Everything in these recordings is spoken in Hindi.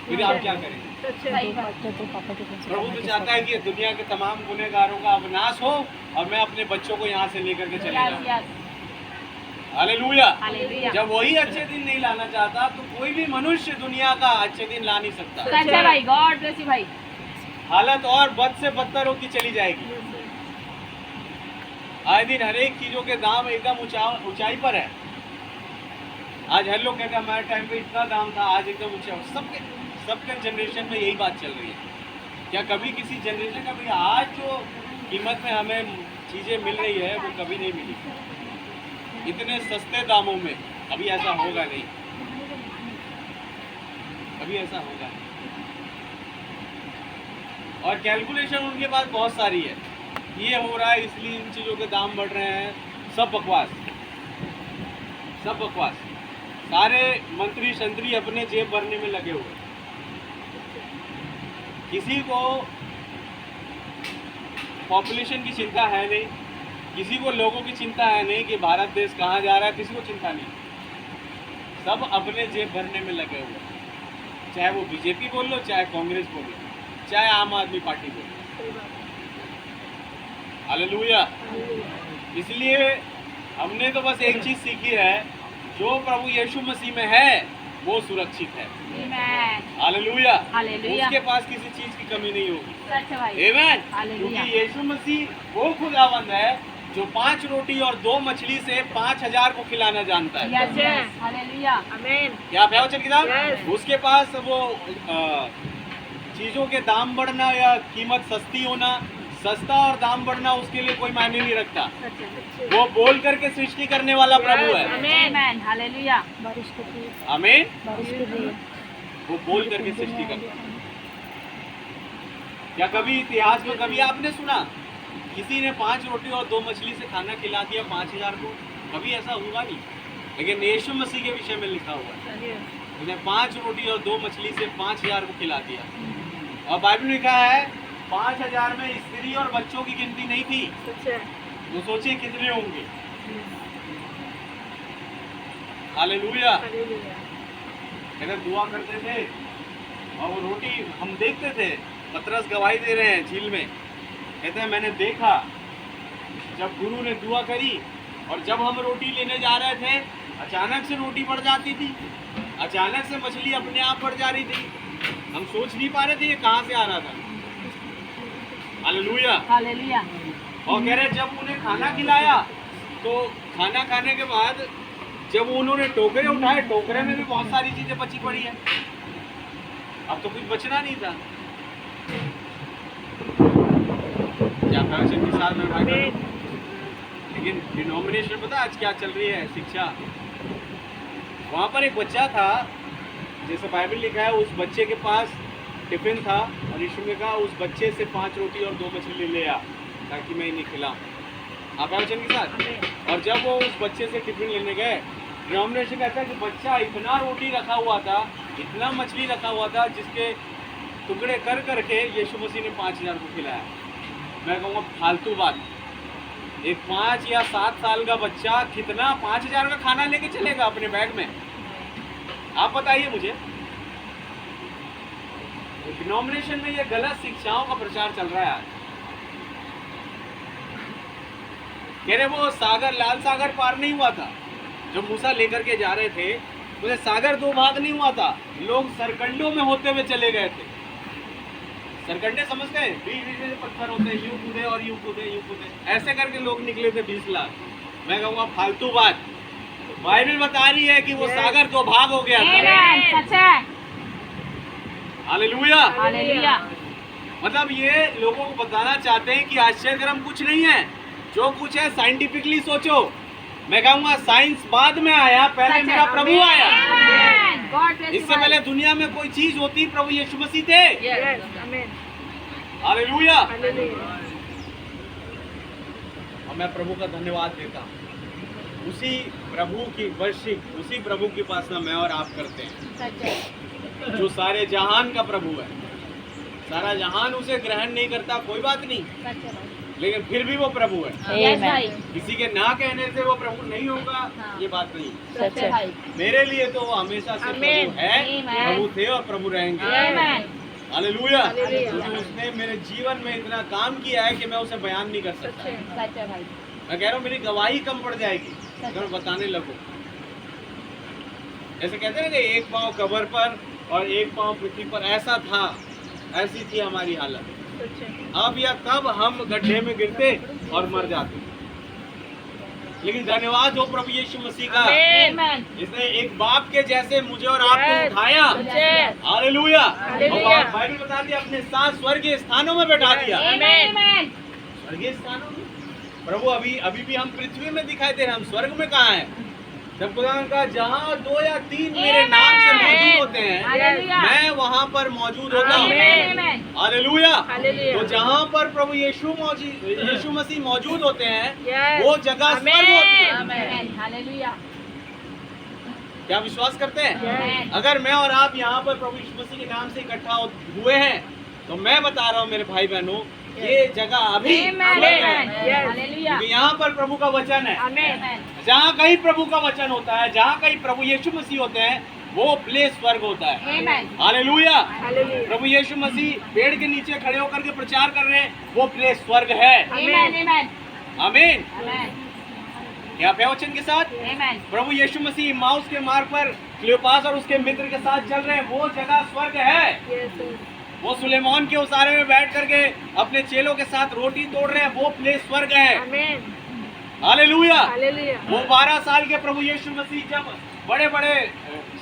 फिर आप क्या करेंगे? प्रभु तो चाहता है कि दुनिया के तमाम गुनहगारों का विनाश हो और मैं अपने बच्चों को यहाँ से लेकर के चले जाऊँ। हालेलुया। जब वही अच्छे दिन नहीं लाना चाहता तो कोई भी मनुष्य दुनिया का अच्छे दिन ला नहीं सकता। सच है भाई, गॉड ब्लेस यू भाई। हालत और बद से बदतर होती चली जाएगी। आए दिन हर एक चीजों के दाम एकदम ऊंचाई पर है। आज हर लोग कहते हैं हमारे टाइम पे इतना दाम था, आज एकदम ऊंचा। सबके जनरेशन में यही बात चल रही है। क्या कभी किसी जनरेशन का भी आज जो कीमत में हमें चीजें मिल रही है वो कभी नहीं मिली, इतने सस्ते दामों में। अभी ऐसा होगा नहीं, अभी ऐसा होगा नहीं। और कैलकुलेशन उनके पास बहुत सारी है, ये हो रहा है इसलिए इन चीज़ों के दाम बढ़ रहे हैं। सब बकवास, सब बकवास। सारे मंत्री संतरी अपने जेब भरने में लगे हुए। किसी को पॉपुलेशन की चिंता है नहीं, किसी को लोगों की चिंता है नहीं कि भारत देश कहाँ जा रहा है, किसी को चिंता नहीं। सब अपने जेब भरने में लगे हुए, चाहे वो बीजेपी बोल लो, चाहे कांग्रेस बोल लो, चाहे आम आदमी पार्टी बोल लो। हालेलुया। इसलिए हमने तो बस एक चीज सीखी है, जो प्रभु यीशु मसीह में है वो सुरक्षित है। हालेलुया। उसके पास किसी चीज की कमी नहीं होगी। आमीन। क्योंकि यीशु मसीह वो खुदावंद है जो 5 रोटी और 2 मछली से 5000 को खिलाना जानता है। हालेलुया। आमीन। क्या आप वचन किताब? उसके पास वो चीजों के दाम बढ़ना या कीमत सस्ती होना, सस्ता और दाम बढ़ना उसके लिए कोई मायने नहीं रखता। वो बोल करके सृष्टि करने वाला प्रभु है। आमीन। हालेलुया। आमीन। वो बोल करके सृष्टि करता है। क्या कभी इतिहास में कभी आपने सुना किसी ने 5 रोटी और 2 मछली से खाना खिला दिया 5000 को? कभी ऐसा हुआ नहीं। लेकिन यीशु मसीह के विषय में लिखा हुआ है, उसने 5 रोटी और 2 मछली से 5000 को खिला दिया। और बाइबल में लिखा है 5000 में स्त्री और बच्चों की गिनती नहीं थी। तो सोचिए कितने होंगे। हालेलुया। अगर दुआ करते थे और वो रोटी हम देखते थे, पतरस गवाही दे रहे हैं झील में, कहते हैं मैंने देखा जब गुरु ने दुआ करी और जब हम रोटी लेने जा रहे थे अचानक से रोटी बढ़ जाती थी, अचानक से मछली अपने आप बढ़ जा रही थी। हम सोच नहीं पा रहे थे ये कहाँ से आ रहा था। हालेलुया। हालेलुया। और कह रहे जब उन्हें खाना खिलाया तो खाना खाने के बाद जब उन्होंने टोकरे उठाए, टोकरे में भी बहुत सारी चीजें बची पड़ी है। अब तो कुछ बचना नहीं था। क्या के साथ में भाई, लेकिन डिनोमिनेशन पता आज क्या चल रही है शिक्षा। वहाँ पर एक बच्चा था, जैसे बाइबल लिखा है, उस बच्चे के पास टिफिन था और यीशु ने कहा उस बच्चे से 5 रोटी और 2 मछली ले आ ताकि मैं इन्हें खिलाऊं। आप वचन के साथ। और जब वो उस बच्चे से टिफिन लेने गए, डिनोमिनेशन कहता है कि बच्चा इतना रोटी रखा हुआ था, इतना मछली रखा हुआ था, जिसके टुकड़े कर करके यीशु मसीह ने 5000 को खिलाया। मैं कहूँगा फालतू बात। एक 5 या 7 साल का बच्चा कितना 5000 का खाना लेके चलेगा अपने बैग में? आप बताइए मुझे। डिनोमिनेशन में ये गलत शिक्षाओं का प्रचार चल रहा है आज। कह रहे वो सागर, लाल सागर पार नहीं हुआ था। जो मूसा लेकर के जा रहे थे उसे सागर 2 भाग नहीं हुआ था, लोग सरकंडों में होते हुए चले गए थे। सरकंडे समझ गए? 20 पत्थर होते हैं, यूं कूदे और यूं कूदे, यूं कूदे, ऐसे करके लोग निकले थे 20 लाख। मैं कहूँगा फालतू बात। बाइबल बता रही है कि वो सागर 2 भाग हो गया था। सच है। हालेलुया। हालेलुया। मतलब ये लोगों को बताना चाहते हैं कि आश्चर्यकरम कुछ नहीं है, जो कुछ है साइंटिफिकली सोचो। मैं कहूँगा साइंस बाद में आया, पहले मेरा प्रभु आया। इससे पहले दुनिया में कोई चीज होती प्रभु यीशु मसीह थे। हालेलुया। और मैं प्रभु का धन्यवाद देता हूँ। उसी प्रभु की वर्शिप, उसी प्रभु की उपासना मैं और आप करते हैं, जो सारे जहान का प्रभु है। सारा जहान उसे ग्रहण नहीं करता, कोई बात नहीं। लेकिन फिर भी वो प्रभु है। यस भाई, किसी के ना कहने से वो प्रभु नहीं होगा, हाँ। ये बात नहीं। सच है भाई। मेरे लिए तो वो हमेशा से आमीन। प्रभु है, आमीन। प्रभु थे और प्रभु रहेंगे। आमीन। हालेलुया। हालेलुया। क्योंकि उसने मेरे जीवन में इतना काम किया है कि मैं उसे बयान नहीं कर सकता। सच है भाई। मैं कह रहा हूँ मेरी गवाही कम पड़ जाएगी अगर मैं बताने लगूं। जैसे कहते हैं ना कि एक पाँव कब्र पर और एक पाँव पृथ्वी पर, ऐसा था, ऐसी थी हमारी हालत। अब या तब हम गड्ढे में गिरते और मर जाते। लेकिन धन्यवाद हो प्रभु यीशु मसीह का, आमीन। जिसने एक बाप के जैसे मुझे और आपको उठाया। हालेलुया। और बाइबल बता दिया अपने साथ स्वर्गीय स्थानों में बैठा दिया। आमीन। स्वर्गीय स्थानों में प्रभु अभी भी हम पृथ्वी में दिखाई दे रहे हैं, हम स्वर्ग में कहाँ हैं? जब खुदा ने कहा जहाँ 2 या 3 मेरे नाम से मौजूद होते हैं, हालेलुया। मैं वहाँ पर मौजूद होता हूँ। आमीन। हालेलुया। हालेलुया। तो जहाँ पर प्रभु यीशु मसीह मौजूद होते हैं, वो जगह स्वर्ग होती है। आमीन। हालेलुया। क्या विश्वास करते हैं? आमीन। अगर मैं और आप यहाँ पर प्रभु यीशु मसीह के नाम से इकट्ठा हुए हैं, तो मैं बता रहा हूँ मेरे भाई बहनों, ये जगह अभी स्वर्ग है। हालेलुया। क्योंकि यहाँ पर प्रभु का वचन है। आमीन। जहाँ कहीं प्रभु का वचन होता है, जहाँ कहीं प्रभु यीशु मसीह होते हैं, वो प्लेस स्वर्ग होता है। आमीन। हालेलुया। प्रभु यीशु मसीह पेड़ के नीचे खड़े होकर के प्रचार कर रहे हैं, वो प्लेस स्वर्ग है। आमीन। आमीन। आमीन। आमीन। क्या पे वचन के साथ आमीन। प्रभु यीशु मसीह माउस के मार्ग पर क्लियोपास और उसके मित्र के साथ चल रहे हैं, वो जगह स्वर्ग है। वो सुलेमान के उसारे में बैठ करके अपने चेलों के साथ रोटी तोड़ रहे हैं, वो प्लेस स्वर्ग है। हालेलुया। वो 12 साल के प्रभु यीशु मसीह जब बड़े बड़े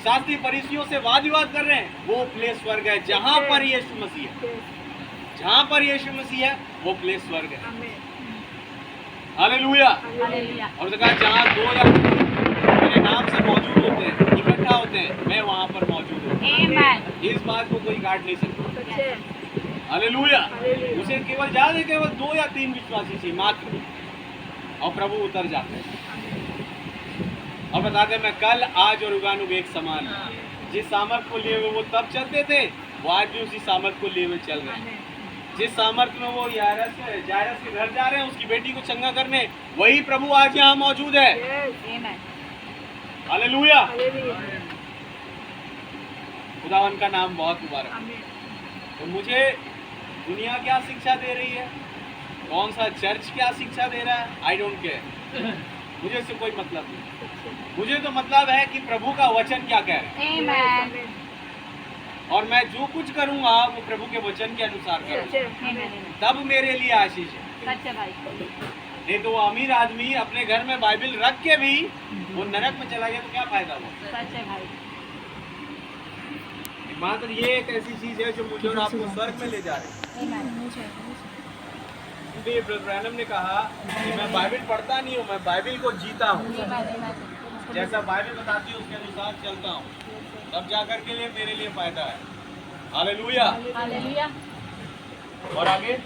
शास्त्री फरीसियों से वाद विवाद कर रहे हैं, वो प्लेस स्वर्ग है। जहाँ पर यीशु मसीह है, जहाँ पर यीशु मसीह है, वो प्लेस स्वर्ग है। हालेलुया। हालेलुया। और तो कहा जहाँ 2 या 3 मेरे नाम से मौजूद होते हैं, इकट्ठा होते हैं, मैं वहाँ पर मौजूद हूँ। आमीन। इस बात को कोई काट नहीं सकता। हालेलुया। उसे केवल ज्यादा केवल 2 या 3 विश्वासी चाहिए मात्र, और प्रभु उतर जाते हैं और बताते हैं मैं कल आज और युगानुग एक समान हूं। जिस सामर्थ को लिए हुए वो तब चलते थे, वो आज भी उसी सामर्थ को लिए हुए चल रहे हैं। जिस सामर्थ में वो जायरस के घर जा रहे हैं उसकी बेटी को चंगा करने, वही प्रभु आज यहाँ मौजूद है। आमीन। हालेलुया। खुदावन का नाम बहुत मुबारक। तो मुझे दुनिया क्या शिक्षा दे रही है, कौन सा चर्च क्या शिक्षा दे रहा है, आई डोंट केयर। मुझे इससे कोई मतलब नहीं। मुझे तो मतलब है कि प्रभु का वचन क्या कह रहा है, आमीन। और मैं जो कुछ करूंगा वो प्रभु के वचन के अनुसार करूंगा, आमीन। तब मेरे लिए आशीष है। सच है भाई। नहीं तो वो अमीर आदमी अपने घर में बाइबल रख के भी वो नरक में चला गया तो क्या फायदा हुआ। सच है भाई। मात्र ये एक ऐसी चीज है जो मुझे और आपको स्वर्ग में ले जा रही है। क्योंकि ब्रदर ब्रैनम ने कहा कि मैं बाइबल पढ़ता नहीं हूँ, मैं बाइबल को जीता हूँ। जैसा बाइबल बताती है उसके अनुसार चलता हूँ, तब जाकर के लिए मेरे लिए फायदा है। हालेलुया। हालेलुया। और आगे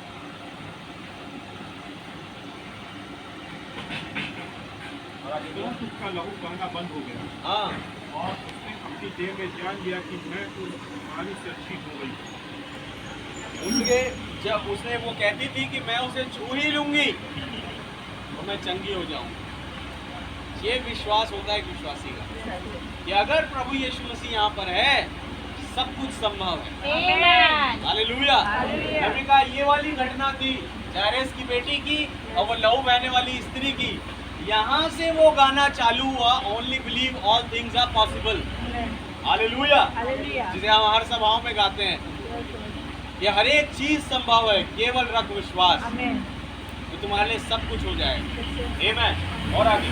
उसका लहू बहना बंद हो गया हाँ, और उसने अपनी देह में जान लिया कि मैं तो बीमारी से अच्छी हो गई। उसके जब उसने वो कहती थी कि मैं उसे छू ही लूंगी तो मैं चंगी हो जाऊं। ये विश्वास होता है एक विश्वासी का कि अगर प्रभु यीशु मसीह यहाँ पर है, सब कुछ संभव है। आमीन। हालेलुया। हालेलुया। नबी का ये वाली घटना थी जायरस की बेटी की और वो लहू बहने वाली स्त्री की। यहाँ से वो गाना चालू हुआ, only believe all things are possible. Hallelujah. Hallelujah. जिसे हम हर सभाओं में गाते हैं, ये हर एक चीज संभव है, केवल रख विश्वास, आमीन। तो तुम्हारे लिए सब कुछ हो जाएगा। आमीन। और आगे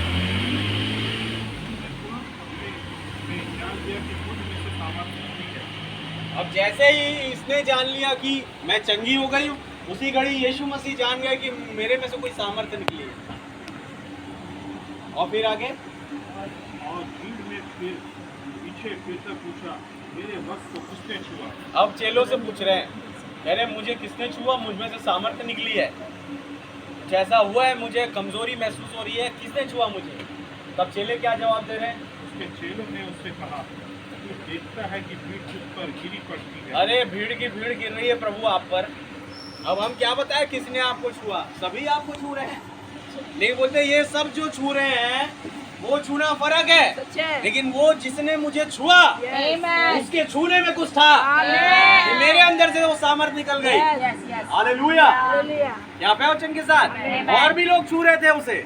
जान लिया कि मुझ में से सामर्थ्य नहीं है। अब जैसे ही इसने जान लिया कि मैं चंगी हो गई हूँ, उसी घड़ी यीशु मसीह जान गए कि मेरे में से कोई सामर्थ्य निकली है। और फिर आगे और भीड़ में फिर पीछे फिरकर पूछा, मेरे वक्त को किसने छुआ? अब चेलों से पूछ रहे हैं, कह रहे मुझे किसने छुआ, मुझ में से सामर्थ्य निकली है, कुछ ऐसा हुआ है, मुझे कमजोरी महसूस हो रही है, किसने छुआ मुझे। तब चेले क्या जवाब दे रहे हैं? उसके चेलों ने उससे कहा, तू देखता है कि भीड़ तुझ पर गिरी पड़ती है। अरे भीड़ की भीड़ गिर रही है प्रभु आप पर, अब हम क्या बताएं किसने आपको छुआ? सभी आपको छू रहे हैं, लेकिन बोलते ये सब जो छू रहे हैं वो छूना फर्क है, सच्चे। लेकिन वो जिसने मुझे छुआ Amen. उसके छूने में कुछ था Amen. कि मेरे अंदर से वो सामर्थ निकल गई। Yes, yes. हालेलुया। Hallelujah. यहाँ पे वचन के साथ Amen. और भी लोग छू रहे थे उसे,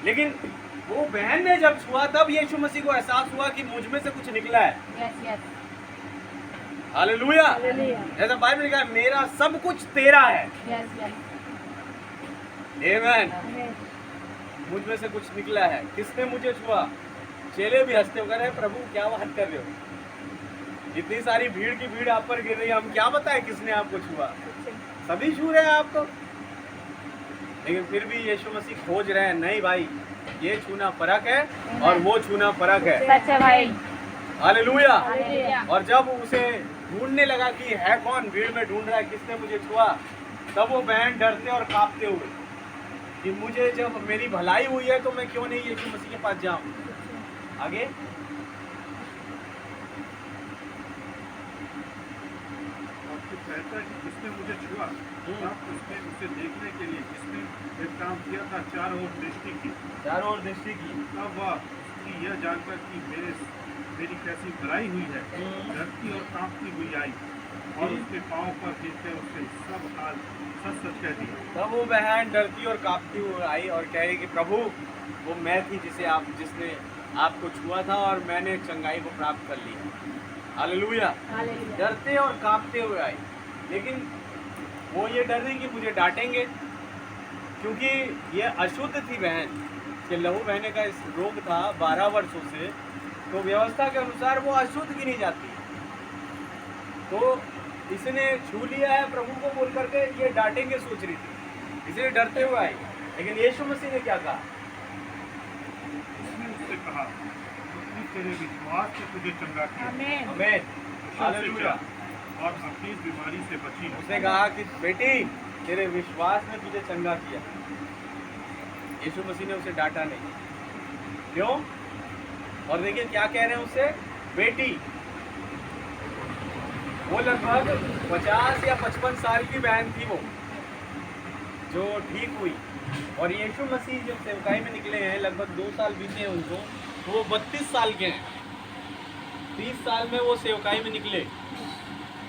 लेकिन वो बहन ने जब छुआ तब यीशु मसीह को एहसास हुआ कि मुझ में से कुछ निकला है। Yes, yes. हालेलुया। Hallelujah. ऐसा बाइबल में लिखा है मेरा सब कुछ तेरा है। Yes, yes. आमीन। Amen. मुझ में से कुछ निकला है। किसने मुझे छुआ? चेले भी हंसते हुए कह रहे हैं प्रभु क्या बात कर रहे हो, इतनी सारी भीड़ की भीड़ आप पर गिर रही है, हम क्या बताएं किसने आपको छुआ? सभी छू रहे हैं आपको, लेकिन फिर भी यीशु मसीह खोज रहे हैं, नहीं भाई ये छूना फर्क है और वो छूना फर्क है। सच है भाई। हालेलुया। Hallelujah. और जब उसे ढूंढने लगा कि है कौन भीड़ में ढूंढ रहा है, किसने मुझे छुआ, तब वो बहन डरते और कांपते हुए कि मुझे जब मेरी भलाई हुई है तो मैं क्यों नहीं यीशु मसीह के पास जाऊं। आगे और फिर कहता है कि किसने मुझे छुआ, तब उसने उसे देखने के लिए जिसने एक काम किया था चारों ओर दृष्टि की, चारों ओर दृष्टि की। तब वह उसकी यह जानकर कि मेरी कैसी भलाई हुई है, डरती और कांपती हुई आई और उसके पांव पर गिरकर उससे सब हाल सच सच कह दिया। तब वो बहन डरती और कांपती हुई आई और कह रही कि प्रभु वो मैं थी जिसने आपको छुआ था और मैंने चंगाई को प्राप्त कर लिया। हालेलुया। Hallelujah. डरते और कांपते हुए आई, लेकिन वो ये डर रही कि मुझे डांटेंगे, क्योंकि ये अशुद्ध थी बहन कि लहू बहने का इस रोग था 12 वर्षों से, तो व्यवस्था के अनुसार वो अशुद्ध गिनी जाती है। तो इसने छू लिया है प्रभु को बोल करके ये डांटेंगे सोच रही थी, इसलिए डरते हुए आई। लेकिन यीशु मसीह ने क्या कहा? उसने उससे कहा उसने तेरे विश्वास से तुझे चंगा किया, Amen. आमीन। से हालेलुया। जा और अपनी इस बीमारी से बची। उसने कहा कि बेटी तेरे विश्वास ने तुझे चंगा किया। यीशु मसीह ने उसे डांटा नहीं। क्यों? और देखिए क्या कह रहे हैं उससे, बेटी। वो लगभग 50 या 55 साल की बहन थी वो, जो ठीक हुई। और यीशु मसीह जब सेवकाई में निकले हैं, लगभग 2 साल बीते हैं उनको, तो वो 32 साल के हैं। 30 साल में वो सेवकाई में निकले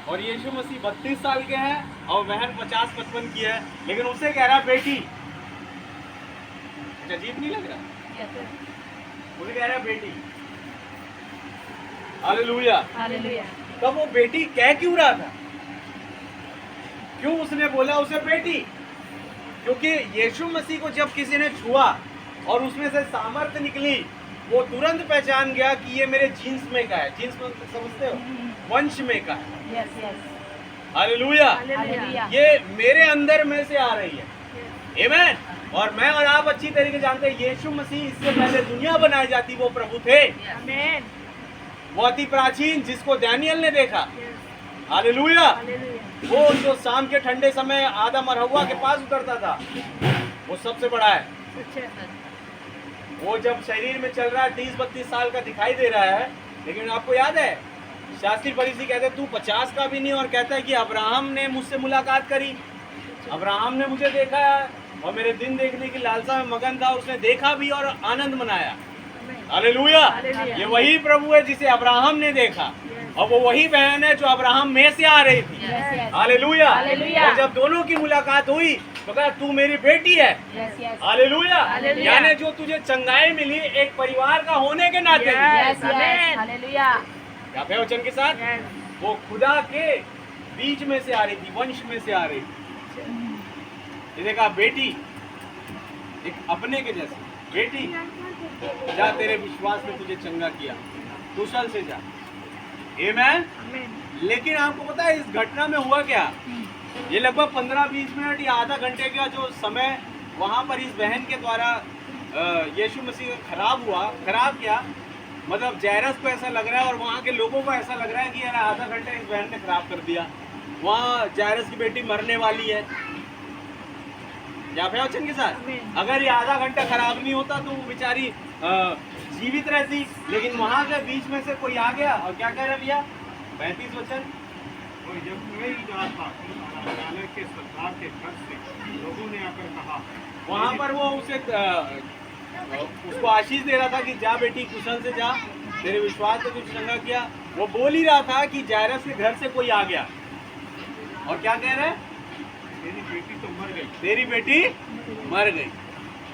और यीशु मसीह 32 साल के हैं और बहन 50-55 की है, लेकिन उसे कह रहा बेटी। अजीब नहीं लग रहा? Yes, yes. उसे कह रहा बेटी। हालेलुया। Hallelujah. तब वो बेटी कह क्यों रहा था? क्यों उसने बोला उसे बेटी? क्योंकि यीशु मसीह को जब किसी ने छुआ और उसमें से सामर्थ्य निकली, वो तुरंत पहचान गया कि ये मेरे जीन्स में का है। जीन्स में समझते हो, वंश में का है। Yes, yes. हालेलुया। Hallelujah. ये मेरे अंदर में से आ रही है। आमीन। और मैं और आप अच्छी तरीके से जानते हैं यीशु मसीह इससे पहले दुनिया बनाई जाती वो प्रभु थे। Amen. वो अति प्राचीन जिसको दानियल ने देखा। हालेलुया। Hallelujah. वो जो शाम के ठंडे समय आदम और हव्वा के पास उतरता था, वो सबसे बड़ा है। वो जब शरीर में चल रहा है 30-32 साल का दिखाई दे रहा है, लेकिन आपको याद है शास्त्री फरीसी कहते तू 50 का भी नहीं, और कहता है कि अब्राहम ने मुझसे मुलाकात करी, अब्राहम ने मुझे देखा और मेरे दिन देखने की लालसा में मगन था, उसने देखा भी और आनंद मनाया। हालेलुया। हालेलुया। ये वही प्रभु है जिसे अब्राहम ने देखा, और वो वही बहन है जो अब्राहम में से आ रही थी। Yes, yes. हालेलुया। हालेलुया। और जब दोनों की मुलाकात हुई तो कहा तू मेरी बेटी है। Yes, yes. हालेलुया। हालेलुया। यानी जो तुझे चंगाई मिली एक परिवार का होने के नाते। Yes, yes. Hallelujah. क्या पे वचन के साथ वो खुदा के बीच में से आ रही थी, वंश में से आ रही थी। ये देखा बेटी, एक अपने के जैसे बेटी, जा तेरे विश्वास ने तुझे चंगा किया, कुशल से जा। आमीन। लेकिन आपको पता है इस घटना में हुआ क्या? ये लगभग 15-20 मिनट या आधा घंटे का जो समय वहाँ पर इस बहन के द्वारा यीशु मसीह खराब हुआ, खराब क्या मतलब जैरस को ऐसा लग रहा है और वहाँ के लोगों को ऐसा लग रहा है कि यार आधा घंटे इस बहन ने खराब कर दिया, वहाँ जैरस की बेटी मरने वाली है। क्या वचन के साथ अगर ये आधा घंटा खराब नहीं होता तो वो बेचारी जीवित रहती, लेकिन वहाँ के बीच में से कोई आ गया और क्या कह रहा भैया 35 वचन, और जब मैं ही जा रहा था आराधनालय के सरदार के घर से लोगों ने आकर कहा, वहाँ पर वो उसे उसको आशीष दे रहा था कि जा बेटी कुशल से जा, तेरे विश्वास से कुछ चंगा किया। वो बोल ही रहा था कि जायरस के घर से कोई आ गया, और क्या कह रहे हैं, तेरी बेटी तो मर गई। तेरी बेटी मर गई।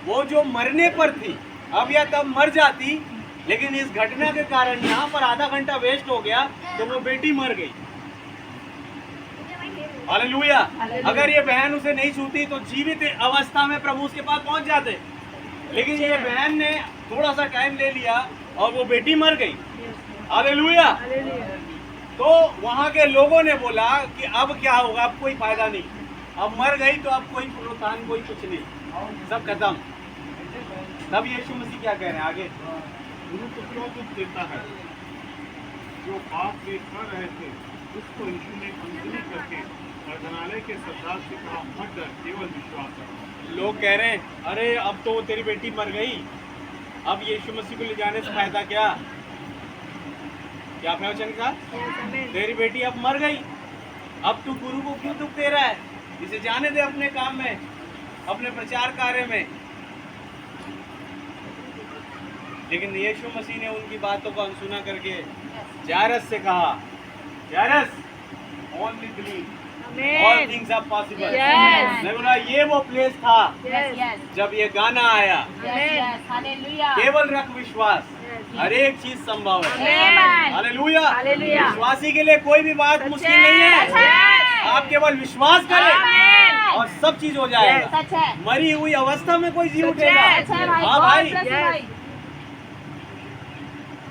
वो जो मरने पर थी, अब या तब मर जाती, लेकिन इस घटना के कारण यहाँ पर आधा घंटा वेस्ट हो गया, तो वो बेटी मर गई। हालेलुया। अगर ये बहन उसे नहीं छूती तो जीवित अवस्था में प्रभु उसके पास पहुंच जाते, लेकिन ये बहन ने थोड़ा सा टाइम ले लिया और वो बेटी मर गई। हालेलुया। तो वहाँ के लोगों ने बोला कि अब क्या होगा, अब कोई फायदा नहीं, अब मर गई तो अब कोई पुनरुत्थान, कोई कुछ नहीं, सब खत्म। तब यीशु मसीह क्या कह रहे हैं आगे, गुरु को क्यों दुख देता है? जो पाप में कर रहे थे उसको यीशु ने अनसुनी करके आराधनालय के सरदार से कहा, मत डर, केवल विश्वास कर। लोग कह रहे हैं अरे अब तो तेरी बेटी मर गई, अब यीशु मसीह को ले जाने से फायदा क्या? क्या प्रवचन का, तेरी बेटी अब मर गई, अब तू गुरु को क्यों दुख दे रहा है? इसे जाने दे अपने काम में, अपने प्रचार कार्य में। लेकिन यीशु मसीह ने उनकी बातों को अनसुना करके जायरस से कहा, Jairus only believe, all things are possible. Yes. मैं बोला ये वो प्लेस था Yes. जब ये गाना आया, Yes. Hallelujah. केवल रख विश्वास, हर एक चीज संभव है। Amen. हालेलुया। हालेलुया। विश्वासी के लिए कोई भी बात मुश्किल नहीं है, Yes. आप केवल विश्वास करें Amen. और सब चीज हो जाएगा। सच है। मरी हुई अवस्था में कोई जी सच उठेगा। है भाई। हाँ God भाई, bless you भाई।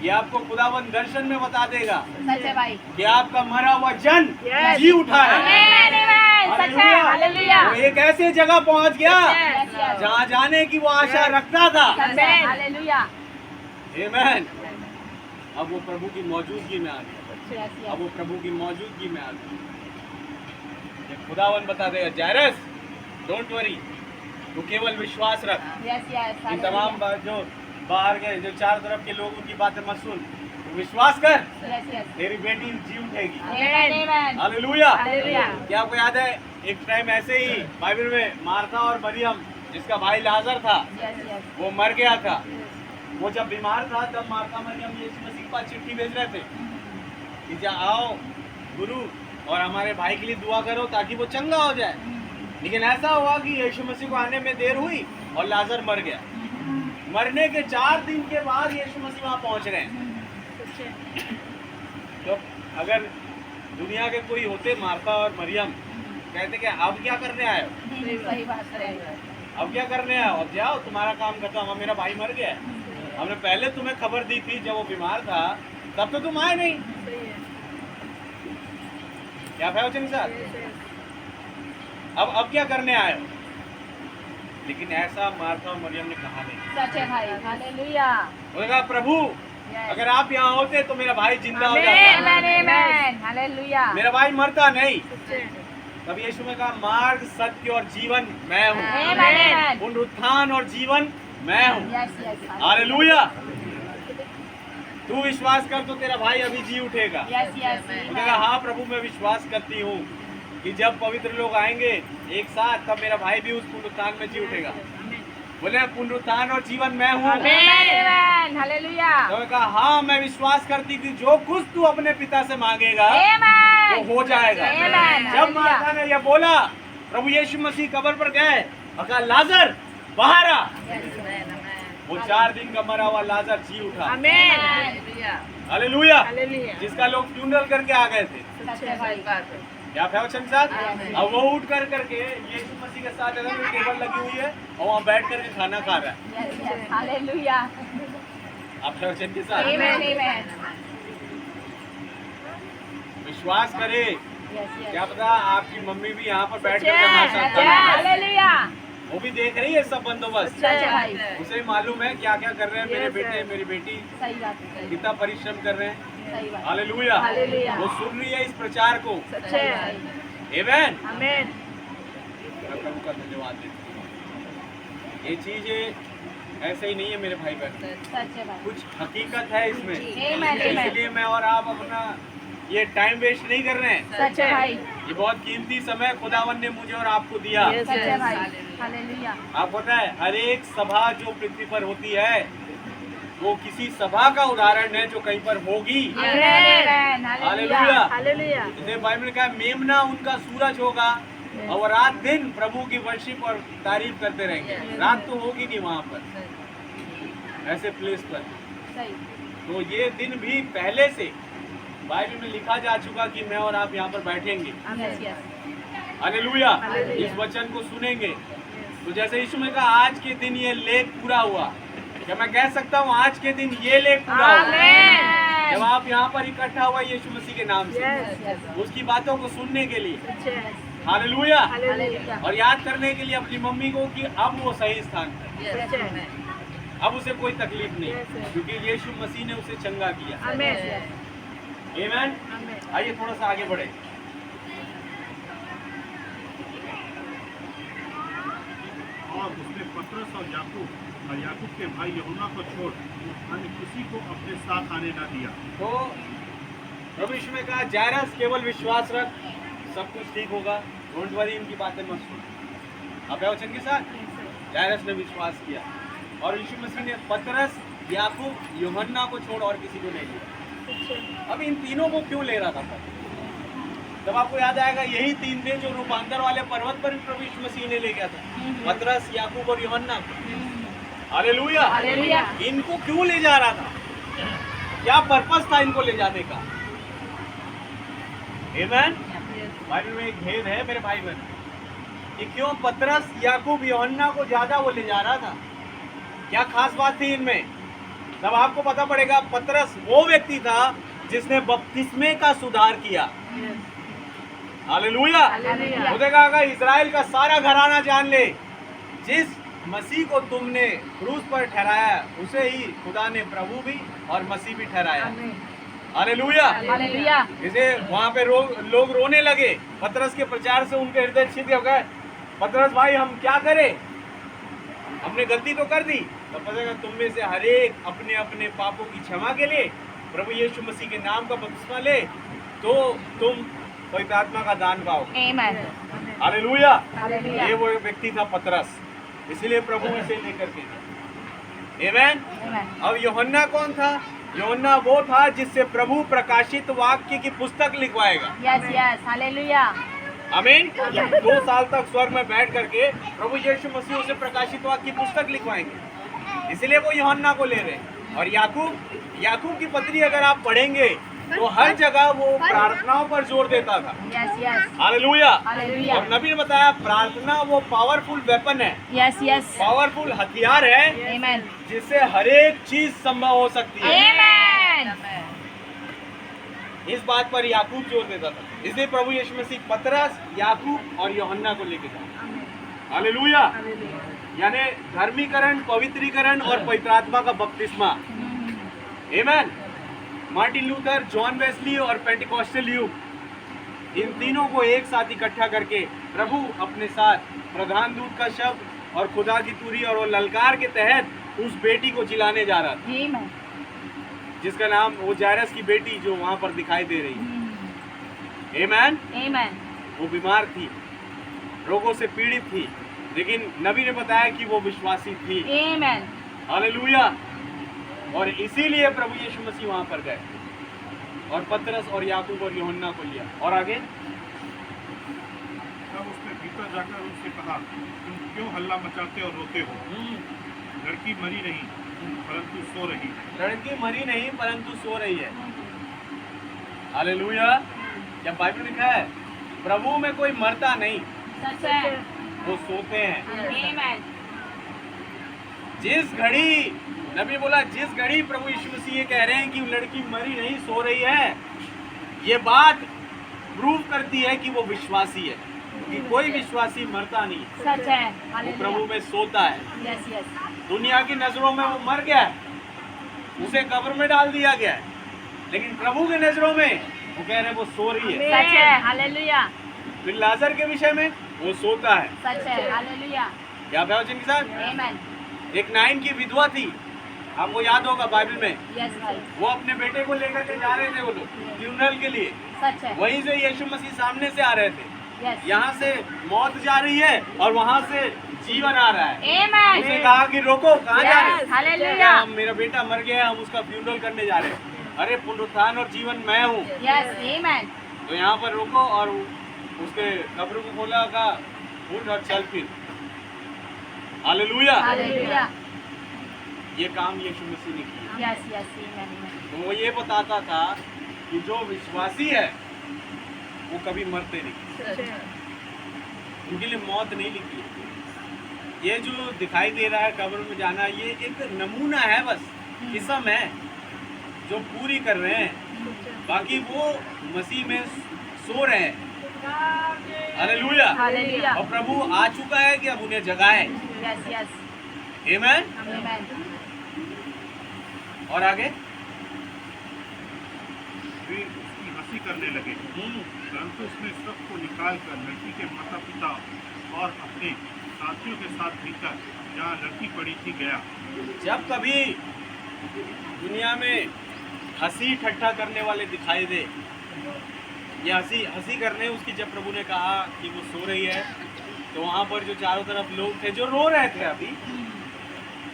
ये आपको खुदावन दर्शन में बता देगा सच है भाई। कि आपका मरा हुआ जन Yes. जी उठा है। Amen. Amen. सच है। हालेलुया। वो एक ऐसे जगह पहुंच गया Yes, yes. जहाँ जाने की वो आशा रखता था। सच है। हालेलुया। आमीन। अब वो प्रभु की मौजूदगी में आ गया, Yes, yes. अब वो प्रभु की मौजूदगी में आ गया। ये खुदावन बता देगा, जायरस डोंट वरी, तू केवल विश्वास रख। Yes, yes. इन तमाम जो बाहर गए, जो चारों तरफ के लोग, उनकी बातें मत सुन, तू विश्वास कर, Yes, yes. तेरी बेटी जी उठेगी। Amen. Amen. हालेलुया। हालेलुया। क्या आपको याद है एक टाइम ऐसे ही बाइबल में मार्था और मरियम, जिसका भाई लाजर था, Yes, yes. वो मर गया था। वो जब बीमार था तब मार्था मरियम यीशु मसीह के पास चिट्ठी भेज रहे थे कि जा आओ गुरु और हमारे भाई के लिए दुआ करो ताकि वो चंगा हो जाए। लेकिन ऐसा हुआ कि यीशु मसीह को आने में देर हुई और लाजर मर गया। मरने के 4 दिन के बाद यीशु मसीह वहाँ पहुँच रहे हैं। तो अगर दुनिया के कोई होते मार्था और मरियम, कहते कि अब क्या करने आए हो, सही बात है। अब क्या करने आए हो, अब जाओ तुम्हारा काम खत्म, अब मेरा भाई मर गया है। हमने पहले तुम्हें खबर दी थी जब वो बीमार था, तब तो तुम आए नहीं। क्या प्रवचन सर, अब क्या करने आए हो? लेकिन ऐसा मार्था और मरियम ने कहा नहीं। सच है भाई। हालेलुया। उन्होंने कहा प्रभु Yes. अगर आप यहाँ होते तो मेरा भाई जिंदा हो Amen. जाता, Amen. हालेलुया। मेरा भाई मरता नहीं। तब यीशु ने कहा मार्ग, सत्य और जीवन मैं हूँ, Amen. पुनरुत्थान और जीवन मैं हूँ। Yes, yes. हालेलुया। तू विश्वास कर तो तेरा भाई अभी जी उठेगा। Yes, yes. उसने कहा हाँ प्रभु मैं विश्वास करती हूँ कि जब पवित्र लोग आएंगे एक साथ तब मेरा भाई भी उस पुनरुत्थान में जी उठेगा। बोले पुनरुत्थान और जीवन मैं हूँ। Amen. हालेलुया। तो मैं कहा हाँ मैं विश्वास करती कि जो कुछ तू अपने पिता से मांगेगा Amen. वो हो जाएगा। Amen. जब माता ने यह बोला, प्रभु यीशु मसीह कब्र पर गए और कहा लाजर बाहर आ। वो 4 दिन का मरा हुआ लाजर जी उठा। Amen. हालेलुया। हालेलुया। जिसका लोग फ्यूनरल करके आ गए थे। सच है भाई। क्या प्रवचन साथ? Amen. अब वो उठ करके यीशु मसीह के साथ अगर टेबल लगी हुई है और वहाँ बैठ करके खाना खा रहा है। Yes, yes. हालेलुया। आप प्रवचन के साथ Amen. Amen. विश्वास करे, Yes, yes. क्या पता आपकी मम्मी भी यहाँ पर बैठ सच कर हमारे साथ है। खाना खा रही है। हालेलुया। वो भी देख रही है सब बंदोबस्त। सच है भाई। उसे भी मालूम है क्या क्या कर रहे हैं मेरे बेटे मेरी बेटी, सही बात है। कितना परिश्रम कर रहे हैं। सही बात। हालेलुया। हालेलुया। वो सुन रही है इस प्रचार को। सच है। आमीन। आमीन। मैं प्रभु का धन्यवाद देता हूँ। ये चीजें ऐसे ही नहीं है मेरे भाई बहन, सच है भाई। कुछ हकीकत है इसमें। Amen, amen. इसलिए मैं और आप अपना ये टाइम वेस्ट नहीं कर रहे हैं। सच है भाई, ये बहुत कीमती समय खुदावन ने मुझे और आपको दिया। सच है भाई। हालेलुया। आप पता है हर एक सभा जो पृथ्वी पर होती है वो किसी सभा का उदाहरण है जो कहीं पर होगी। आमेन। हालेलुया। हालेलुया। जैसे बाइबल का मेमना उनका सूरज होगा और रात दिन प्रभु की वर्शिप और तारीफ करते रहेंगे। रात तो होगी नहीं वहाँ पर ऐसे प्लेस पर। सही। तो ये दिन भी पहले से बाइबल में लिखा जा चुका कि मैं और आप यहाँ पर बैठेंगे। Yes yes. हालेलुया। हालेलुया। इस वचन को सुनेंगे। तो जैसे यीशु ने कहा आज के दिन ये लेख पूरा हुआ, क्या मैं कह सकता हूँ आज के दिन ये लेख पूरा हुआ? आमेन। जब आप यहाँ पर इकट्ठा हुआ यीशु मसीह के नाम से यस। उसकी बातों को सुनने के लिए। सच है। हालेलुया। हालेलुया। और याद करने के लिए अपनी मम्मी को कि अब वो सही स्थान पर, सच है। अब उसे कोई तकलीफ नहीं क्योंकि यीशु मसीह ने उसे चंगा किया। आमेन। आमीन। आइए थोड़ा सा आगे बढ़े। और उसने पतरस और याकूब के भाई यूहन्ना को छोड़ अन्य किसी को अपने साथ आने न दिया। तो प्रभु यीशु ने कहा जायरस केवल विश्वास रख, सब कुछ ठीक होगा, डोंट वरी, इनकी बातें मत सुन। अब वचन के साथ जायरस ने विश्वास किया और यीशु मसीह ने पतरस, याकूब, यूहन्ना को छोड़ और किसी को नहीं लिया। अब इन तीनों को क्यों ले रहा था? तब आपको याद आएगा यही तीन थे जो रूपांतर वाले पर्वत पर भी प्रभु यीशु मसीह ने ले गया था, पतरस, याकूब और यूहन्ना। हालेलुया। हालेलुया। इनको क्यों ले जा रहा था? क्या पर्पस था इनको ले जाने का? आमीन। बाइबल में एक भेद है मेरे भाई बहन कि क्यों पतरस, याकूब, यूहन्ना को ज्यादा वो ले जा रहा था। क्या खास बात थी इनमें? तब आपको पता पड़ेगा पतरस वो व्यक्ति था जिसने बपतिस्मे का सुधार किया। हालेलुया। हालेलुया। मुझे कहा इजराइल का सारा घराना जान ले, जिस मसीह को तुमने क्रूस पर ठहराया उसे ही खुदा ने प्रभु भी और मसीह भी ठहराया। हालेलुया। हालेलुया। जैसे वहाँ पे लोग रोने लगे पतरस के प्रचार से, उनके हृदय छिद गए। पतरस भाई हम क्या करें, हमने गलती तो कर दी। तो पता है तुम में से हर एक अपने अपने पापों की क्षमा के लिए प्रभु यीशु मसीह के नाम का बपतिस्मा ले तो तुम पवित्र आत्मा का दान पाओगे। आमेन। हालेलुया। हालेलुया। ये वो व्यक्ति था पतरस, इसीलिए प्रभु इसे लेकर के गए। आमीन। आमेन। अब यूहन्ना कौन था? यूहन्ना वो था जिससे प्रभु प्रकाशित वाक्य की पुस्तक लिखवाएगा। Yes yes. हालेलुया। आमीन। 2 साल तक स्वर्ग में बैठ करके प्रभु यीशु मसीह उसे प्रकाशित वाक्य की पुस्तक लिखवाएंगे, इसलिए वो यूहन्ना को ले रहे। और याकूब की पत्री अगर आप पढ़ेंगे तो हर जगह वो प्रार्थनाओं पर जोर देता था। Yes yes. हालेलुया। हालेलुया। और नबी ने बताया प्रार्थना वो पावरफुल वेपन है, यस यस। पावरफुल हथियार है आमेन। जिससे हर एक चीज संभव हो सकती है। आमेन। इस बात पर याकूब जोर देता था, इसलिए प्रभु यीशु मसीह पतरस, याकूब और यूहन्ना को लेके जाए। हालेलुया। यानी धर्मीकरण, पवित्रीकरण और पवित्र आत्मा का बपतिस्मा। आमीन। मार्टिन लूथर, जॉन वेस्ली और पेंटिकॉस्टल युग, इन तीनों को एक साथ इकट्ठा करके प्रभु अपने साथ प्रधान दूत का शब्द और खुदा की तुरी और वो ललकार के तहत उस बेटी को जिलाने जा रहा था, आमेन। जिसका नाम वो जायरस की बेटी जो वहां पर दिखाई दे रही है। आमीन। आमेन। वो बीमार थी, रोगों से पीड़ित थी, लेकिन नबी ने बताया कि वो विश्वासी थी। आमेन। हालेलुया। और इसीलिए प्रभु यीशु मसीह वहां पर गए और पतरस और याकूब और यूहन्ना को लिया। और आगे तब उसने भीतर जाकर उनसे कहा, तुम क्यों हल्ला मचाते और रोते हो? लड़की मरी नहीं परंतु सो रही है। लड़की मरी नहीं परंतु सो रही है। हालेलुया। क्या बाइबल में लिखा है प्रभु में कोई मरता नहीं, सच है। वो सोते हैं। आमेन। जिस घड़ी नबी बोला, जिस घड़ी प्रभु यीशु मसीह ये कह रहे हैं कि लड़की मरी नहीं सो रही है, ये बात प्रूव करती है कि वो विश्वासी है, कि कोई विश्वासी मरता नहीं, सच है। वो प्रभु में सोता है। Yes yes. दुनिया की नजरों में वो मर गया है, उसे कब्र में डाल दिया गया है, लेकिन प्रभु की नजरों में वो कह रहे हैं वो सो रही है। सच है। हालेलुया। फिर लाजर के विषय में वो सोता है। सच है। हालेलुया। क्या वचन के साथ? आमेन। एक नाइन की विधवा थी, आपको याद होगा बाइबल में यस भाई, वो अपने बेटे को लेकर के जा रहे थे वो लोग फ्यूनरल के लिए, सच है। वहीं से यीशु मसीह सामने से आ रहे थे। यस, यहाँ से मौत जा रही है और वहाँ से जीवन आ रहा है। आमेन। उसने कहा कि रोको, कहाँ जा रहे यस, हैं? हालेलुया। क्या हम, मेरा बेटा मर गया है, हम उसका फ्यूनरल करने जा रहे हैं। अरे पुनरुत्थान और जीवन मैं हूँ। यस, आमेन। तो यहाँ पर रोको और उसके कब्र को खोला, कहा उठ और चल फिर। हालेलुया। हालेलुया। ये काम यीशु मसीह ने किया। यस, यस, आमेन। तो वो ये बताता था कि जो विश्वासी है वो कभी मरते नहीं, उनके लिए मौत नहीं लिखी है। ये जो दिखाई दे रहा है कब्र में जाना, ये एक नमूना है, बस किस्म है जो पूरी कर रहे हैं, बाकी वो मसीह में सो रहे हैं। हालेलुया। हालेलुया। और प्रभु आ चुका है कि अब उन्हें जगाए। यस, यस, आमेन। आमेन। और आगे वे उसकी हंसी करने लगे, परंतु उसने सबको निकाल कर लड़की के माता पिता और अपने साथियों के साथ भीतर जहाँ लड़की पड़ी थी गया। जब कभी दुनिया में हंसी ठट्ठा करने वाले दिखाई दे, ये हंसी करने उसकी, जब प्रभु ने कहा कि वो सो रही है, तो वहाँ पर जो चारों तरफ लोग थे जो रो रहे थे, अभी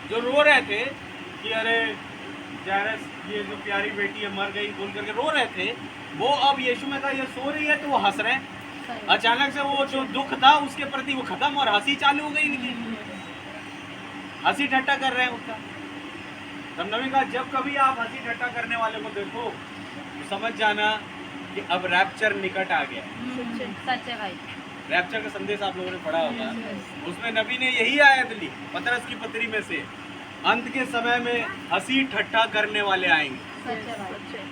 जो रो रहे थे कि अरे जायरस, ये जो प्यारी बेटी है मर गई बोल करके रो रहे थे, वो अब यीशु में कहा ये सो रही है तो वो हंस रहे हैं। अचानक से वो जो दुख था उसके प्रति वो खत्म और हंसी चालू हो गई इनकी, हंसी ठट्ठा कर रहे हैं उसका। तब नबी कहा जब कभी आप हंसी ठट्ठा करने वाले को देखो तो समझ जाना कि अब रैप्चर निकट आ गया है। सच है भाई। रैप्चर का संदेश आप लोगों ने पढ़ा होगा, उसमें नबी ने यही आयत ली पतरस की पत्री में से, अंत के समय में हंसी ठट्ठा करने वाले आएंगे, सच है भाई।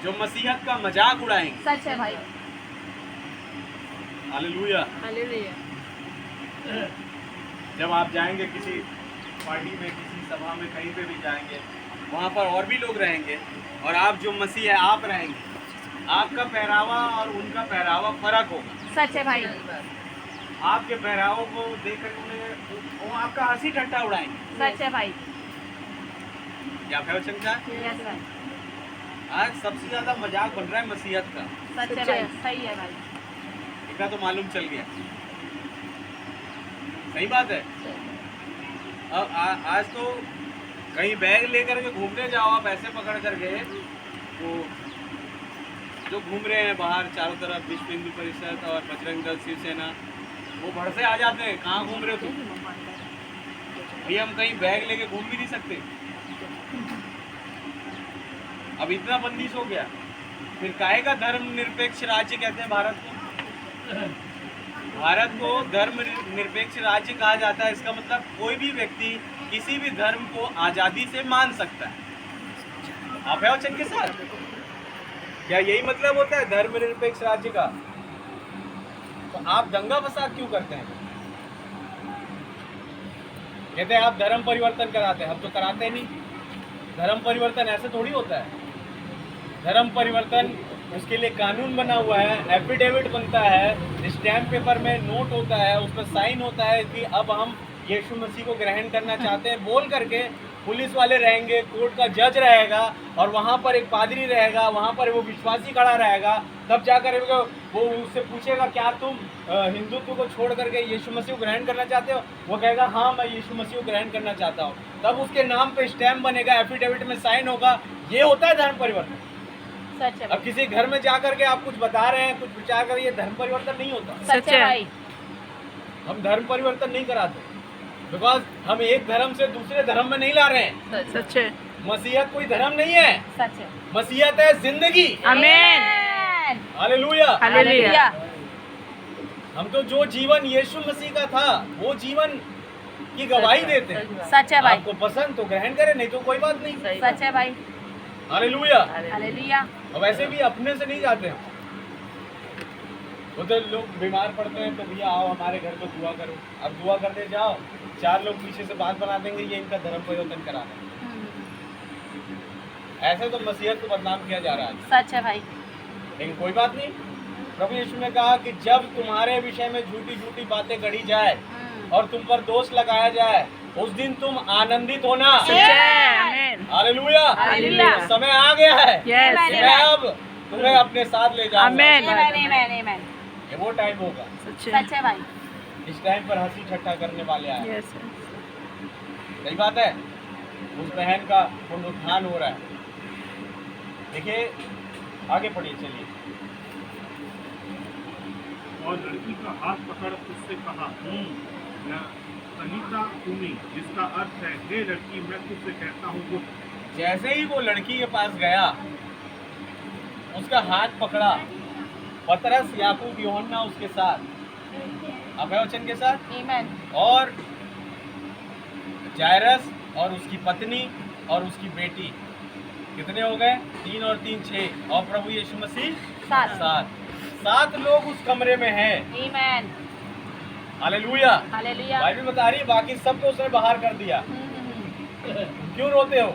जो मसीहत का मजाक उड़ाएंगे। सच है भाई। हालेलुया। हालेलुया। जब आप जाएंगे किसी पार्टी में, किसी सभा में, कहीं पे भी जाएंगे, वहाँ पर और भी लोग रहेंगे और आप जो मसीह है आप रहेंगे, आपका पहरावा और उनका पहरावा फर्क होगा। सच है भाई। आपके पहरावों को देख कर उन्हें वो आपका हंसी ठट्ठा उड़ाएंगे। सच है भाई। क्या कहो शंका? यस भाई। आज सबसे ज्यादा मजाक बन रहा है मसीहत का, सच है भाई। सही है भाई। इतना तो मालूम चल गया। सही बात है। अब आज तो कहीं बैग लेकर के घूमने जाओ आप, ऐसे पकड़ करके, वो जो घूम रहे हैं बाहर चारों तरफ, विश्व हिंदू परिषद और बजरंग दल, शिवसेना, वो भड़ से आ जाते हैं, कहाँ घूम रहे हो तुम? ये हम कहीं बैग लेके घूम भी नहीं सकते। अब इतना बंदिश हो गया, फिर काहे का धर्म निरपेक्ष राज्य कहते हैं भारत को? भारत को धर्म निरपेक्ष राज्य कहा जाता है। इसका मतलब कोई भी व्यक्ति किसी भी धर्म को आज़ादी से मान सकता है। आप है वचन के साथ? क्या यही मतलब होता है धर्म निरपेक्ष राज्य का? तो आप दंगा फसाद क्यों करते हैं? कहते हैं आप धर्म परिवर्तन कराते हैं, हम तो कराते नहीं। धर्म परिवर्तन ऐसे थोड़ी होता है। धर्म परिवर्तन, उसके लिए कानून बना हुआ है, एफिडेविट बनता है, स्टैम्प पेपर में नोट होता है, उस पर साइन होता है कि अब हम यीशु मसीह को ग्रहण करना चाहते हैं बोल करके। पुलिस वाले रहेंगे, कोर्ट का जज रहेगा और वहाँ पर एक पादरी रहेगा, वहाँ पर वो विश्वासी खड़ा रहेगा, तब जाकर वो उससे पूछेगा क्या तुम हिंदुत्व को छोड़ करके यीशु मसीह को ग्रहण करना चाहते हो? वो कहेगा हाँ मैं यीशु मसीह को ग्रहण करना चाहता हूँ। तब उसके नाम पे स्टैम्प बनेगा, एफिडेविट में साइन होगा। ये होता है धर्म परिवर्तन। सच है। अब किसी घर में जा करके आप कुछ बता रहे हैं, कुछ विचार कर, ये धर्म परिवर्तन नहीं होता। सच है भाई। हम धर्म परिवर्तन नहीं कराते, बिकॉज हम एक धर्म से दूसरे धर्म में नहीं ला रहे हैं। सच है। मसीहत कोई धर्म नहीं है, सच है। मसीहत है जिंदगी। आमीन। हालेलुया। हालेलुया। हम तो जो जीवन यीशु मसीह का था वो जीवन की गवाही देते हैं। सच है भाई। आपको पसंद तो ग्रहण करें, नहीं तो कोई बात नहीं। सच है भाई। हालेलुया। हालेलुया। और वैसे भी अपने से नहीं जाते हैं। वो तो लोग बीमार पड़ते हैं तो भैया आओ हमारे घर पे दुआ करो। अब दुआ करने जाओ, 4 लोग पीछे से बात बना देंगे ये इनका धर्म परिवर्तन करा रहे हैं। ऐसे तो मसीहत को बदनाम किया जा रहा है। सच है भाई। लेकिन कोई बात नहीं, प्रभु यीशु ने कहा कि जब तुम्हारे विषय में झूठी झूठी बातें गढ़ी जाए और तुम पर दोष लगाया जाए उस दिन तुम आनंदित होना। Amen. हालेलुया। हालेलुया। समय आ गया है Yes. कि मैं अब तुम्हें अपने साथ ले जाऊंगा। Amen. Amen, amen. ये वो टाइम होगा, सच सच है भाई। इस टाइम पर हंसी ठट्ठा करने वाले आए। Yes. सही बात है। उस बहन का पुनरुत्थान हो रहा है। देखिए आगे पढ़िए, चलिए। और लड़की का हाथ पकड़ उससे कहा, या तलीता कुमी, जिसका अर्थ है, हे लड़की, मैं तुझसे कहता हूँ उठ। जैसे ही वो लड़की के पास गया, उसका हाथ पकड़ा, पतरस, याकूब, यूहन्ना उसके साथ, अभय वचन के साथ, Amen. और जायरस और उसकी पत्नी और उसकी बेटी, कितने हो गए? 3 और 3 6, और प्रभु यीशु मसीह 7 लोग उस कमरे में हैं। Amen. हालेलुया। Hallelujah. बाइबल बता रही है, बाकी सबको उसने बाहर कर दिया। तुम क्यों रोते हो?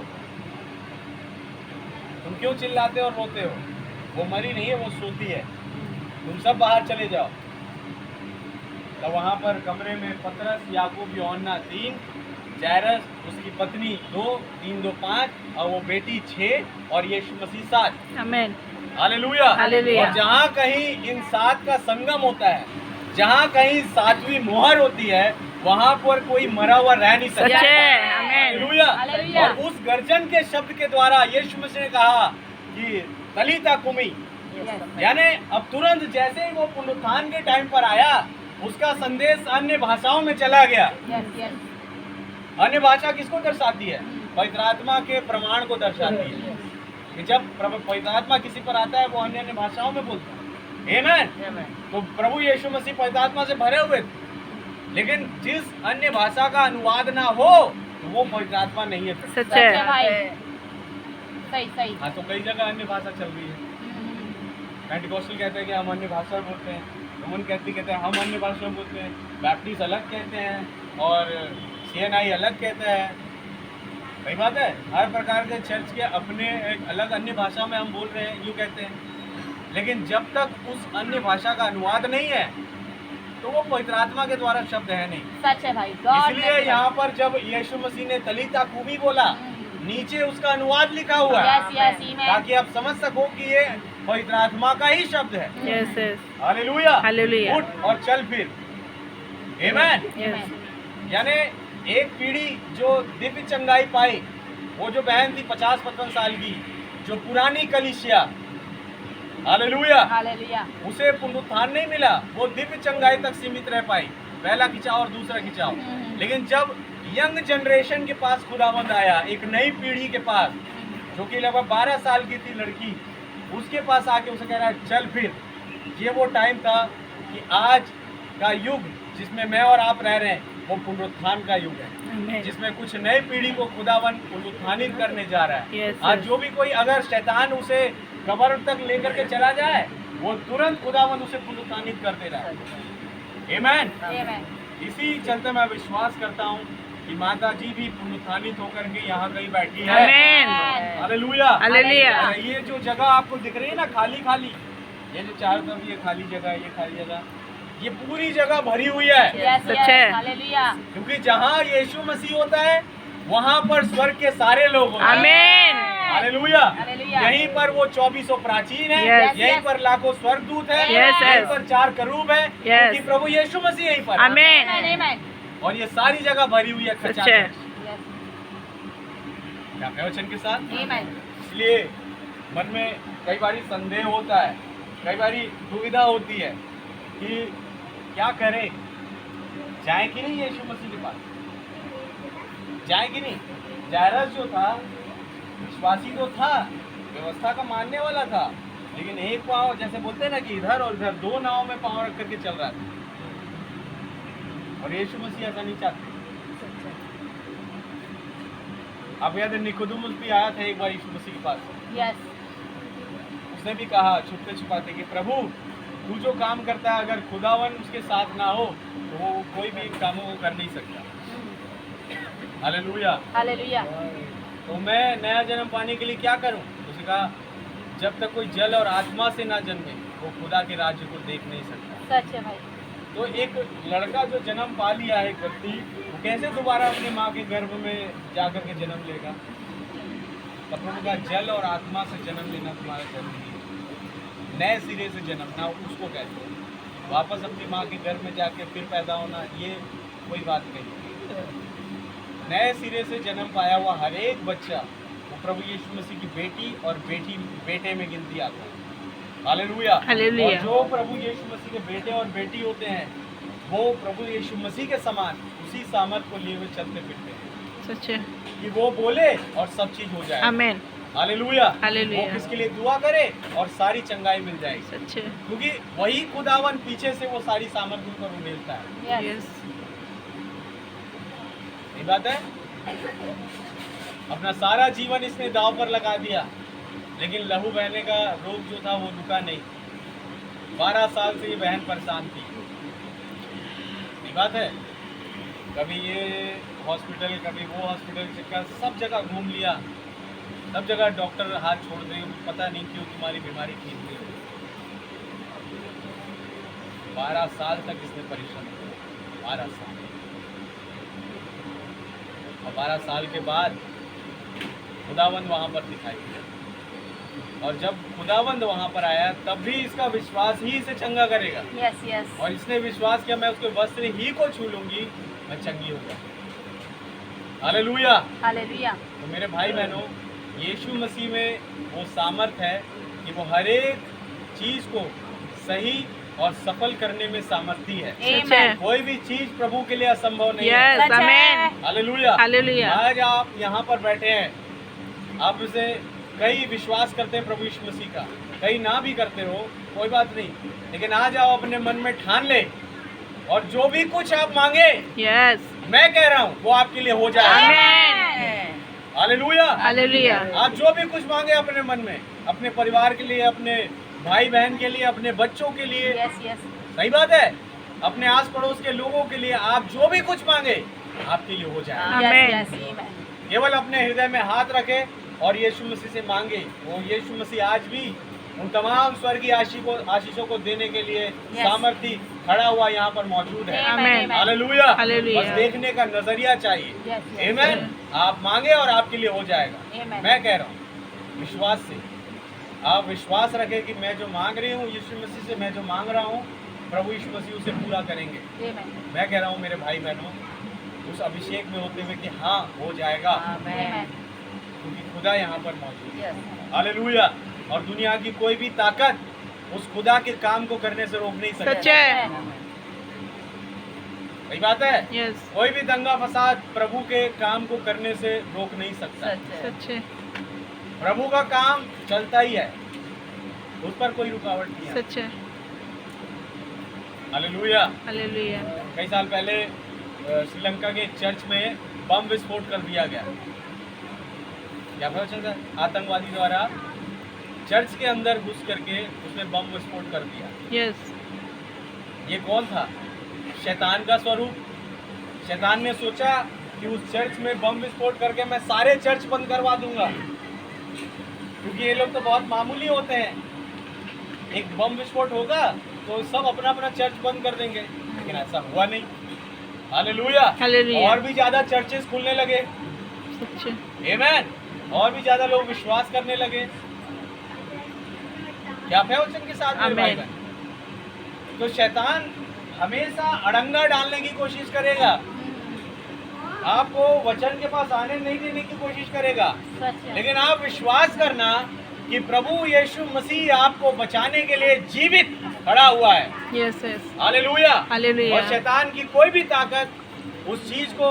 तुम क्यों चिल्लाते और रोते हो? वो मरी नहीं है, वो सोती है। तुम सब बाहर चले जाओ। तो वहां पर कमरे में पतरस, याकूब, यूहन्ना 3, जायरस उसकी पत्नी 2, 3 2 5, और वो बेटी 6, और यीशु मसीह 7। Amen. हालेलुया। हालेलुया। और जहाँ कहीं इन 7 का संगम होता है, जहाँ कहीं 7वीं मोहर होती है, वहाँ पर कोई मरा हुआ रह नहीं सच सकता। है। Amen. हालेलुया। हालेलुया। और उस गर्जन के शब्द के द्वारा यीशु मसीह ने कहा कि तलीता कुमी, Yes. यानी अब तुरंत जैसे ही वो पुनरुत्थान के टाइम पर आया, उसका संदेश अन्य भाषाओं में चला गया। Yes, yes. अन्य भाषा किसको दर्शाती है? पवित्र आत्मा के प्रमाण को दर्शाती है कि जब पवित्र आत्मा किसी पर आता है, वो अन्य अन्य भाषाओं में बोलता है। आमीन। तो प्रभु यीशु मसीह पवित्र आत्मा से भरे हुए थे, लेकिन जिस अन्य भाषा का अनुवाद ना हो, तो वो पवित्र आत्मा नहीं है। सच सच है है। भाई। सही सही। हाँ, तो कई जगह अन्य भाषा चल रही है। पेंटिकोस्टल कहते हैं कि हम अन्य भाषा में बोलते हैं, रोमन कहते हैं हम अन्य भाषा में बोलते हैं, बैप्टिस्ट अलग कहते हैं, और CNI अलग कहते हैं। सही बात है। हर प्रकार के चर्च के अपने एक अलग अन्य भाषा में हम बोल रहे हैं, यूँ कहते हैं। लेकिन जब तक उस अन्य भाषा का अनुवाद नहीं है, तो वो पवित्र आत्मा के द्वारा शब्द है नहीं। सच है भाई। God इसलिए bless you. यहाँ पर जब यीशु मसीह ने तलीता कुमी बोला, नीचे उसका अनुवाद लिखा हुआ है, Yes, yes, amen. ताकि आप समझ सको कि ये पवित्र आत्मा का ही शब्द है। Yes, yes. हालेलुया। हालेलुया। उठ और चल फिर। आमीन। Yes. यानी एक पीढ़ी जो दिव्य चंगाई पाई, वो जो बहन थी 50-55 साल की, जो पुरानी कलीसिया, हालेलुया, Hallelujah. उसे पुनरुत्थान नहीं मिला, वो दिव्य चंगाई तक सीमित रह पाई, पहला खिंचाव और दूसरा खिंचाव। लेकिन जब यंग जनरेशन के पास खुदावंद आया, एक नई पीढ़ी के पास, जो कि लगभग 12 साल की थी लड़की, उसके पास आके उसे कह रहा है चल फिर। ये वो टाइम था कि आज का युग जिसमें मैं और आप रह रहे हैं, वो पुनरुत्थान का युग है, Amen. जिसमें कुछ नई पीढ़ी को खुदावन पुनरुत्थानित करने जा रहा है। Yes, आज yes. जो भी कोई अगर शैतान उसे कब्र तक लेकर के चला जाए, वो तुरंत खुदावन उसे पुनरुत्थानित कर दे रहा है। आमीन। Amen. इसी चलते मैं विश्वास करता हूँ कि माता जी भी पुनरुत्थानित होकर के यहाँ कहीं बैठी है। Amen. हालेलुया। हालेलुया। और ये जो जगह आपको दिख रही है ना, खाली खाली, ये जो चारों तरफ ये खाली जगह है, ये खाली जगह, ये पूरी जगह भरी हुई है। Yes, सच yes. है। Hallelujah. क्योंकि जहाँ यीशु मसीह होता है, वहाँ पर स्वर्ग के सारे लोग होते हैं। Amen. हालेलुया। हालेलुया। यहीं पर वो 24 प्राचीन है, Yes. यहीं Yes. पर लाखों स्वर्गदूत है, Yes, यहीं yes. पर 4 करूब है, Yes. क्योंकि प्रभु यीशु मसीह यहीं पर है। Amen. Amen. Amen. और ये सारी जगह भरी हुई है सच खचाखच। है। Yes. क्या प्रवचन के साथ। Amen. इसलिए मन में कई बारी संदेह होता है, कई बारी दुविधा होती है कि क्या करें, जाए कि नहीं यीशु मसीह के पास, जाए कि नहीं। जायरस जो था, विश्वासी तो था, व्यवस्था का मानने वाला था, लेकिन एक पाँव, जैसे बोलते हैं ना कि इधर और इधर, 2 नाव में पाँव रख करके चल रहा था। और यीशु मसीह ऐसा नहीं चाहते। आप याद है, निकोदेमुस भी आया था एक बार यीशु मसीह के पास। Yes. उसने भी कहा छुपते छुपाते कि प्रभु, तू जो काम करता है, अगर खुदावन उसके साथ ना हो, तो वो कोई भी कामों को कर नहीं सकता। हालेलुया। Hallelujah. तो मैं नया जन्म पाने के लिए क्या करूं? उसने कहा जब तक कोई जल और आत्मा से ना जन्मे, वो खुदा के राज्य को देख नहीं सकता। सच है भाई। तो एक लड़का जो जन्म पा लिया है, एक व्यक्ति, वो कैसे दोबारा अपने माँ के गर्भ में जाकर के जन्म लेगा? तो प्रभु का जल और आत्मा से जन्म लेना तुम्हारा जरूरी है। नए सिरे से जन्मना उसको कहते हैं। वापस अपनी माँ के गर्भ में जाके फिर पैदा होना, ये कोई बात नहीं। नए सिरे से जन्म पाया हुआ हर एक बच्चा वो प्रभु यीशु मसीह की बेटी और बेटे में गिनती आता है। हालेलुया। हालेलुया। और जो प्रभु यीशु मसीह के बेटे और बेटी होते हैं वो प्रभु यीशु मसीह के समान उसी सामर्थ को लिए हुए चलते फिरते हैं सच है। कि वो बोले और सब चीज हो जाए। आमेन। हालेलुया। हालेलुया। वो किसके लिए दुआ करे और सारी चंगाई मिल जाएगी, सच है। क्योंकि वही खुदावन पीछे से वो सारी सामर्थ उन पर उड़ेलता है। Yes. यस। ये बात है। अपना सारा जीवन इसने दांव पर लगा दिया, लेकिन लहू बहने का रोग जो था वो रुका नहीं। 12 साल से ये बहन परेशान थी। ये बात है। कभी ये हॉस्पिटल, कभी वो हॉस्पिटल, चक्कर सब जगह घूम लिया, सब जगह डॉक्टर हाथ छोड़ दिए, पता नहीं क्यों तुम्हारी बीमारी ठीक नहीं हुई। 12 साल तक इसने परिश्रम किया, 12 साल। और 12 साल के बाद खुदावंद वहाँ पर दिखाई दिया, और जब खुदावंद वहाँ पर आया तब भी इसका विश्वास ही इसे चंगा करेगा। Yes, yes. और इसने विश्वास किया मैं उसके वस्त्र ही को छू लूंगी, मैं चंगी होगा। हालेलुया। Hallelujah. तो मेरे भाई बहनों, यीशु मसीह में वो सामर्थ है कि वो हर एक चीज को सही और सफल करने में सामर्थी है। Amen. कोई भी चीज प्रभु के लिए असंभव नहीं है। यस। सच है। आमेन। हालेलुया। हालेलुया। आज आप यहाँ पर बैठे हैं, आप इसे कई विश्वास करते हैं प्रभु यीशु मसीह का, कई ना भी करते हो, कोई बात नहीं, लेकिन आज आप अपने मन में ठान ले और जो भी कुछ आप मांगे, यस। मैं कह रहा हूँ वो आपके लिए हो जाए। आमेन। हालेलुया। हालेलुया। आप जो भी कुछ मांगे अपने मन में, अपने परिवार के लिए, अपने भाई बहन के लिए, अपने बच्चों के लिए, Yes, yes. सही बात है, अपने आस पड़ोस के लोगों के लिए, आप जो भी कुछ मांगे आपके लिए हो जाए। Amen. Yes, yes. Amen. केवल अपने हृदय में हाथ रखे और यीशु मसीह से मांगे। वो यीशु मसीह आज भी उन तमाम स्वर्गीय आशीषों को देने के लिए सामर्थी खड़ा हुआ यहाँ पर मौजूद है। आमेन। हालेलुया। हालेलुया। बस देखने का नजरिया चाहिए। Yes, yes. आमेन। आप मांगे और आपके लिए हो जाएगा। Amen. मैं कह रहा हूँ विश्वास से, आप विश्वास रखें कि मैं जो मांग रही हूँ यीशु मसीह से, मैं जो मांग रहा हूँ प्रभु यीशु मसीह उसे पूरा करेंगे। Amen. मैं कह रहा हूँ मेरे भाई बहनों, उस अभिषेक में होते हुए कि हाँ हो जाएगा, Amen. क्योंकि खुदा यहाँ पर मौजूद है। Yes. हालेलुया। और दुनिया की कोई भी ताकत उस खुदा के काम को करने से रोक नहीं सच सकती। है। सही बात है। यस। कोई भी दंगा फसाद प्रभु के काम को करने से रोक नहीं सकता। सच है। सच है। प्रभु का काम चलता ही है, उस पर कोई रुकावट नहीं है। सच है। हालेलुया। हालेलुया। कई साल पहले श्रीलंका के चर्च में बम विस्फोट कर दिया गया। क्या पता चलता? आतंकवादी द्वारा चर्च के अंदर घुस करके उसने बम विस्फोट कर दिया। यस। ये कौन था? शैतान का स्वरूप। शैतान ने सोचा कि उस चर्च में बम विस्फोट करके मैं सारे चर्च बंद करवा दूंगा, क्योंकि ये लोग तो बहुत मामूली होते हैं, एक बम विस्फोट होगा तो सब अपना अपना चर्च बंद कर देंगे। लेकिन ऐसा हुआ नहीं। हालेलुया। हालेलुया। और भी ज्यादा चर्चेस खुलने लगे। सच है। आमेन। और भी ज्यादा लोग विश्वास करने लगे। क्या प्रवचन के साथ मेरे भाई आमेन। बहन? तो शैतान हमेशा अड़ंगा डालने की कोशिश करेगा, आपको वचन के पास आने नहीं देने की कोशिश करेगा। सच है। लेकिन आप विश्वास करना कि प्रभु यीशु मसीह आपको बचाने के लिए जीवित खड़ा हुआ है। यस। यस। हालेलुया। हालेलुया। और शैतान की कोई भी ताकत उस चीज को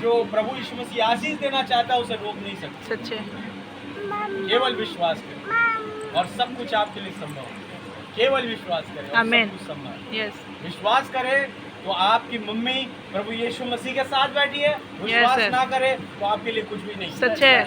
जो प्रभु यीशु मसीह आशीष देना चाहता है उसे रोक नहीं सकती। सच है। केवल विश्वास करें और सब कुछ आपके लिए संभव है। केवल विश्वास करें और आमेन। सब कुछ संभव है। यस। विश्वास करें तो आपकी मम्मी प्रभु यीशु मसीह के साथ बैठी है, विश्वास Yes, ना करे तो आपके लिए कुछ भी नहीं। सच है।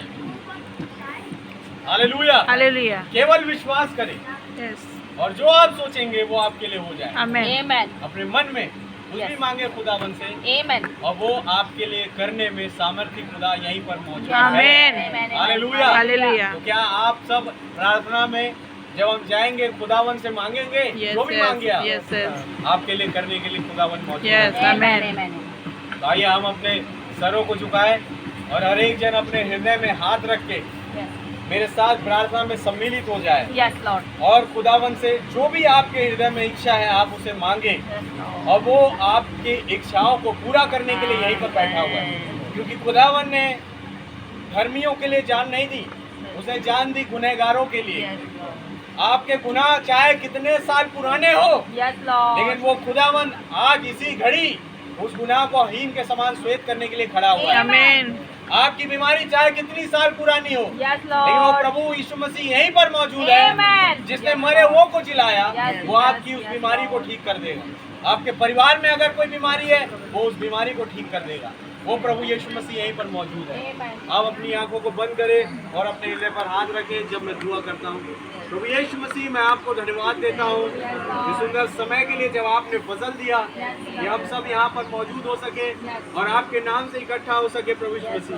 हालेलुया। हालेलुया। केवल विश्वास करें यस। और जो आप सोचेंगे वो आपके लिए हो जाए। आमेन। Amen. अपने मन में कुछ भी Yes. मांगे खुदावन से, Amen. और वो आपके लिए करने में सामर्थ्य खुदा यहीं पर मौजूद है। आमेन। Amen. हालेलुया। हालेलुया। तो क्या आप सब प्रार्थना में जब हम जाएंगे खुदावन से मांगेंगे, Yes, जो भी yes, मांगे आप, yes, yes. आपके लिए करने के लिए खुदावन मौजूद Yes. है। Amen. Amen. Amen. तो आइए हम अपने सरों को झुकाएं और हर एक जन अपने हृदय में हाथ रख के Yes. मेरे साथ प्रार्थना में सम्मिलित हो जाए Yes, Lord. और खुदावन से जो भी आपके हृदय में इच्छा है आप उसे मांगे Yes, Lord. और वो आपकी इच्छाओं को पूरा करने के लिए यहीं पर बैठा हुआ है, क्योंकि खुदावन ने धर्मियों के लिए जान नहीं दी, उसने जान दी गुनहगारों के लिए। Yes, Lord. आपके गुनाह चाहे कितने साल पुराने हो, Yes, Lord. लेकिन वो खुदावन आज इसी घड़ी उस गुनाह को हीन के समान श्वेत करने के लिए खड़ा हुआ है। Amen. आपकी बीमारी चाहे कितनी साल पुरानी हो, Yes, लेकिन वो Lord. प्रभु यीशु मसीह यहीं पर मौजूद है। Amen. जिसने मरे वो को जिलाया, Yes, वो आपकी उस बीमारी को ठीक कर देगा। आपके परिवार में अगर कोई बीमारी है, वो उस बीमारी को ठीक कर देगा। वो प्रभु यीशु मसीह यहीं पर मौजूद है। Amen. आप अपनी आंखों को बंद करें और अपने हृदय पर हाथ रखें जब मैं दुआ करता हूँ। प्रभु यीशु मसीह, मैं आपको धन्यवाद देता हूँ इस सुंदर समय के लिए, जब आपने फजल दिया कि हम सब यहाँ पर मौजूद हो सके और आपके नाम से इकट्ठा हो सके। प्रभु यीशु मसीह,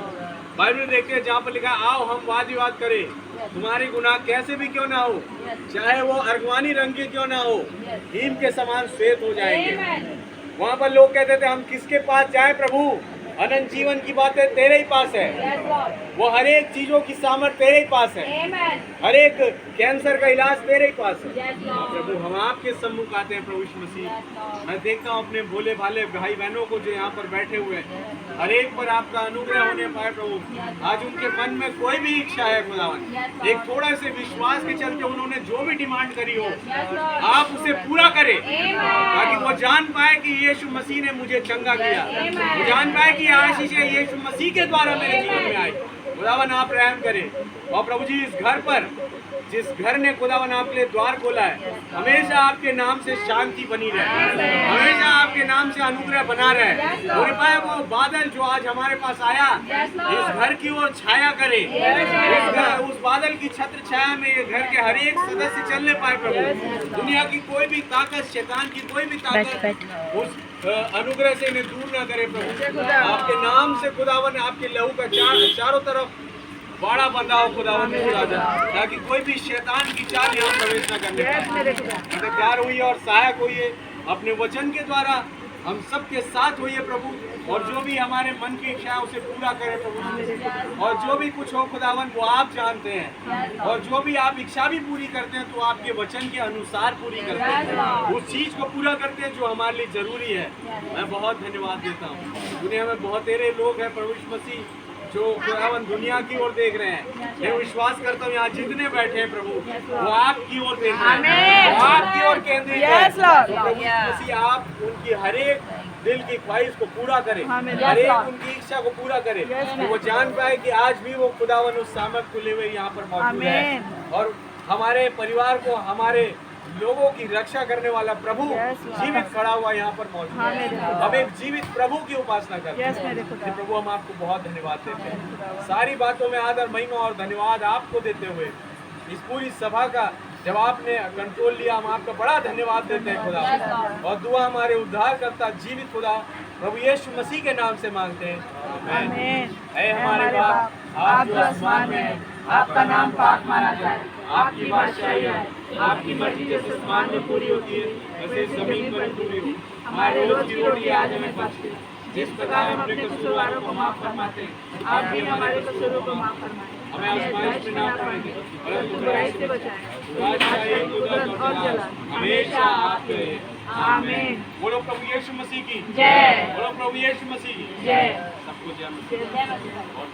बाइबल देखते हैं जहाँ पर लिखा है, आओ हम वाद विवाद करें, तुम्हारे गुनाह कैसे भी क्यों ना हो, चाहे वो अर्गवानी रंग के क्यों ना हो, हिम के समान श्वेत हो जाएंगे। Amen. वहाँ पर लोग कहते थे हम किसके पास जाएं प्रभु, अनंत जीवन की बातें तेरे ही पास है। Yes, Lord. वो हर एक चीजों की सामर्थ तेरे ही पास है, Amen. हर एक कैंसर का इलाज तेरे ही पास है। Yes, Lord. प्रभु हम आपके सम्मुख आते हैं प्रभु यीशु मसीह। Yes, Lord. मैं देखता हूँ अपने भोले भाले भाई बहनों को जो यहाँ पर बैठे हुए हैं, हर एक पर आपका अनुग्रह होने पाए प्रभु। आज उनके मन में कोई भी इच्छा है खुदावन, एक थोड़ा से विश्वास के चलते उन्होंने जो भी डिमांड करी हो, Yes, Lord. आप उसे पूरा करें, Amen. ताकि वो जान पाए कि यीशु मसीह ने मुझे चंगा किया। Amen. वो जान पाए कि आशीष यीशु मसीह के द्वारा मेरे जीवन में आई। खुदावन आप रहम करें। और प्रभु जी, इस घर पर, जिस घर ने खुदावन आपके लिए द्वार खोला है, हमेशा आपके नाम से शांति बनी रहे, हमेशा आपके नाम से अनुग्रह बना रहे। और पाए वो बादल जो आज हमारे पास आया, इस घर की ओर छाया करे, उस बादल की छत्र छाया में ये घर के हर एक सदस्य चलने पाए प्रभु। दुनिया की कोई भी ताकत, शैतान की कोई भी ताकत उस अनुग्रह से इन्हें दूर न करे प्रभु। आपके नाम से खुदावन आपके लहू का चारों तरफ बाड़ा बंधा हो खुदावन राजा, ताकि कोई भी शैतान की चाल यहाँ प्रवेश न करने पाए। प्यार हुई और सहायक हुई अपने वचन के द्वारा, हम सबके साथ होइए प्रभु, और जो भी हमारे मन की इच्छा है उसे पूरा करें प्रभु। और जो भी कुछ हो खुदावन वो आप जानते हैं, और जो भी आप इच्छा भी पूरी करते हैं तो आपके वचन के अनुसार पूरी करते हैं, उस चीज को पूरा करते हैं जो हमारे लिए जरूरी है। मैं बहुत धन्यवाद देता हूँ। दुनिया में बहुत तेरे लोग हैं प्रभु यीशु मसीह, जो खुदावन दुनिया की ओर देख रहे हैं। मैं विश्वास करता हूँ यहाँ जितने बैठे हैं प्रभु, वो आपकी ओर देख रहे हैं, वो आपकी ओर केंद्रित है। Yes, Lord. तो प्रभु यीशु मसीह, आप उनकी हर एक दिल की ख्वाहिश को पूरा करें, Amen. हर एक Lord. उनकी इच्छा को पूरा करें, कि वो जान पाए कि आज भी वो खुदावन उस सामर्थ को ले हुए यहाँ पर मौजूद है, Amen. और हमारे परिवार को, हमारे लोगों की रक्षा करने वाला प्रभु Yes, Lord. जीवित खड़ा हुआ यहाँ पर मौजूद है। Amen. हम एक जीवित प्रभु की उपासना करते Yes, हैं। मेरे खुदा। इसलिए प्रभु हम आपको बहुत धन्यवाद देते हैं। सारी बातों में आदर, महिमा और धन्यवाद आपको देते हुए इस पूरी सभा का जब आपने कंट्रोल लिया, हम आपका बड़ा धन्यवाद देते हैं खुदा। Yes, Lord. और दुआ हमारे उद्धार करता जीवित खुदा प्रभु यीशु मसीह के नाम से मांगते हैं, आमीन। आमीन। ऐ हमारे बाप, आप जो आसमान में हैं, आपका नाम पाक माना जाए, आपकी बादशाही आए, आपकी मर्जी जैसे आसमान में पूरी होती है वैसे जमीन पर पूरी हो। हमारे रोज की रोटी आज हमें बख्शे, जिस प्रकार हम अपने कसूरवारों को माफ फरमाते हैं, आप भी हमारे कसूरों को माफ फरमाएं। हमें आजमाइश में ना पड़ेंगे, परंतु बुराई से बचाएं। बादशाही, कुदरत और जलाल हमेशा आपके हैं। आमीन। बोलो प्रभु यीशु मसीह की जय। बोलो प्रभु यीशु मसीह की जय। सबको जय मसीह। जय मसीह। और